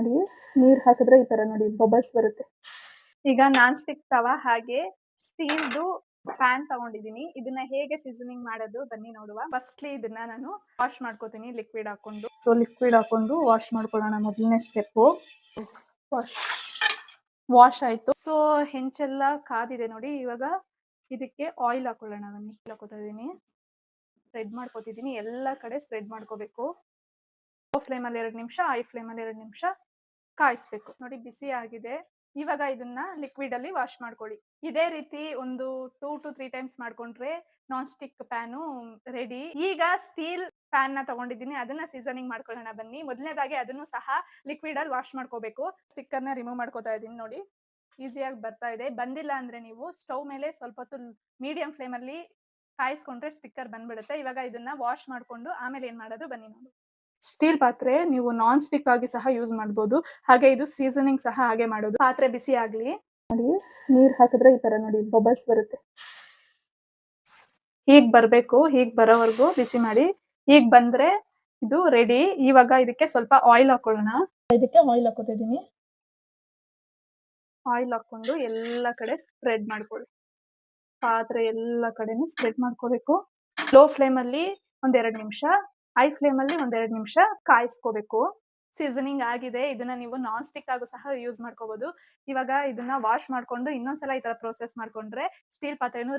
ನೋಡಿ, ನೀರ್ ಹಾಕಿದ್ರೆ ಈ ತರ ನೋಡಿ ಬಬಲ್ಸ್ ಬರುತ್ತೆ. ಈಗ ನಾನ್ ಸ್ಟಿಕ್ ತವಾ ಹಾಗೆ ಸ್ಟೀಲ್ದು ಪ್ಯಾನ್ ತಗೊಂಡಿದ್ದೀನಿ. ಇದನ್ನ ಹೇಗೆ ಸೀಸನಿಂಗ್ ಮಾಡೋದು ಬನ್ನಿ ನೋಡುವ. ಫಸ್ಟ್ಲಿ ಇದನ್ನ ನಾನು ವಾಶ್ ಮಾಡ್ಕೋತೀನಿ ಲಿಕ್ವಿಡ್ ಹಾಕೊಂಡು. ಸೊ ಲಿಕ್ವಿಡ್ ಹಾಕೊಂಡು ವಾಶ್ ಮಾಡ್ಕೊಳ್ಳೋಣ. ಮೊದಲನೇ ಸ್ಟೆಪ್ಪು ವಾಶ್ ಆಯ್ತು. ಸೊ ಹೆಂಚೆಲ್ಲ ಕಾದಿದೆ ನೋಡಿ. ಇವಾಗ ಇದಕ್ಕೆ ಆಯಿಲ್ ಹಾಕೊಳ್ಳೋಣ ಬನ್ನಿ. ಹಾಕೋತಾ ಇದೀನಿ, ಸ್ಪ್ರೆಡ್ ಮಾಡ್ಕೋತಿದ್ದೀನಿ. ಎಲ್ಲ ಕಡೆ ಸ್ಪ್ರೆಡ್ ಮಾಡ್ಕೋಬೇಕು. ಲೋ ಫ್ಲೇಮಲ್ಲಿ 2 ನಿಮಿಷ, ಹೈ ಫ್ಲೇಮಲ್ಲಿ 2 ನಿಮಿಷ ಕಾಯಿಸ್ಬೇಕು. ನೋಡಿ ಬಿಸಿ ಆಗಿದೆ. ಇವಾಗ ಇದನ್ನ ಲಿಕ್ವಿಡ್ ಅಲ್ಲಿ ವಾಶ್ ಮಾಡ್ಕೊಳ್ಳಿ. ಇದೇ ರೀತಿ ಒಂದು 2 to 3 ಟೈಮ್ಸ್ ಮಾಡ್ಕೊಂಡ್ರೆ ನಾನ್ ಸ್ಟಿಕ್ ಪ್ಯಾನು ರೆಡಿ. ಈಗ ಸ್ಟೀಲ್ ಪ್ಯಾನ್ ನ ತಗೊಂಡಿದ್ದೀನಿ, ಅದನ್ನ ಸೀಸನಿಂಗ್ ಮಾಡ್ಕೊಳ್ಳೋಣ ಬನ್ನಿ. ಮೊದಲನೇದಾಗಿ ಅದನ್ನು ಸಹ ಲಿಕ್ವಿಡ್ ಅಲ್ಲಿ ವಾಶ್ ಮಾಡ್ಕೋಬೇಕು. ಸ್ಟಿಕ್ಕರ್ ನ ರಿಮೂವ್ ಮಾಡ್ಕೋತಾ ಇದೀನಿ ನೋಡಿ. ಈಸಿಯಾಗಿ ಬರ್ತಾ ಇದೆ. ಬಂದಿಲ್ಲ ಅಂದ್ರೆ ನೀವು ಸ್ಟವ್ ಮೇಲೆ ಸ್ವಲ್ಪ ಹೊತ್ತು ಮೀಡಿಯಂ ಫ್ಲೇಮ್ ಅಲ್ಲಿ ಕಾಯಿಸ್ಕೊಂಡ್ರೆ ಸ್ಟಿಕ್ಕರ್ ಬಂದ್ಬಿಡುತ್ತೆ. ಇವಾಗ ಇದನ್ನ ವಾಶ್ ಮಾಡ್ಕೊಂಡು ಆಮೇಲೆ ಏನ್ ಮಾಡೋದು ಬನ್ನಿ ನೋಡಿ. ಸ್ಟೀಲ್ ಪಾತ್ರೆ ನೀವು ನಾನ್ ಸ್ಟಿಕ್ ಆಗಿ ಸಹ ಯೂಸ್ ಮಾಡಬಹುದು. ಹಾಗೆ ಇದು ಸೀಸನಿಂಗ್ ಸಹ ಹಾಗೆ ಮಾಡೋದು. ಪಾತ್ರೆ ಬಿಸಿ ಆಗ್ಲಿ. ನೋಡಿ, ನೀರ್ ಹಾಕಿದ್ರೆ ಈ ತರ ನೋಡಿ ಬಬಲ್ಸ್ ಬರುತ್ತೆ. ಹೀಗ್ ಬರ್ಬೇಕು. ಹೀಗ್ ಬರೋವರೆಗೂ ಬಿಸಿ ಮಾಡಿ. ಹೀಗ್ ಬಂದ್ರೆ ಇದು ರೆಡಿ. ಇವಾಗ ಇದಕ್ಕೆ ಸ್ವಲ್ಪ ಆಯಿಲ್ ಹಾಕೊಳ್ಳೋಣ. ಇದಕ್ಕೆ ಆಯಿಲ್ ಹಾಕೋತಾ ಇದೀನಿ. ಆಯಿಲ್ ಹಾಕೊಂಡು ಎಲ್ಲ ಕಡೆ ಸ್ಪ್ರೆಡ್ ಮಾಡ್ಕೊಳ್ಳಿ. ಪಾತ್ರೆ ಎಲ್ಲ ಕಡೆನೂ ಸ್ಪ್ರೆಡ್ ಮಾಡ್ಕೋಬೇಕು. ಲೋ ಫ್ಲೇಮ್ ಅಲ್ಲಿ 1-2 ನಿಮಿಷ, ಹೈ ಫ್ಲೇಮ್ ಅಲ್ಲಿ 1-2 ನಿಮಿಷ ಕಾಯಿಸ್ಕೋಬೇಕು. ಸೀಸನಿಂಗ್ ಆಗಿದೆ. ಇದನ್ನ ನೀವು ನಾನ್ ಸ್ಟಿಕ್ ಆಗು ಸಹ ಯೂಸ್ ಮಾಡ್ಕೋಬಹುದು. ಇವಾಗ ಇದನ್ನ ವಾಶ್ ಮಾಡ್ಕೊಂಡು ಇನ್ನೊಂದ್ಸಲ ಈ ತರ ಪ್ರೋಸೆಸ್ ಮಾಡ್ಕೊಂಡ್ರೆ ಸ್ಟೀಲ್ ಪಾತ್ರೆನೂ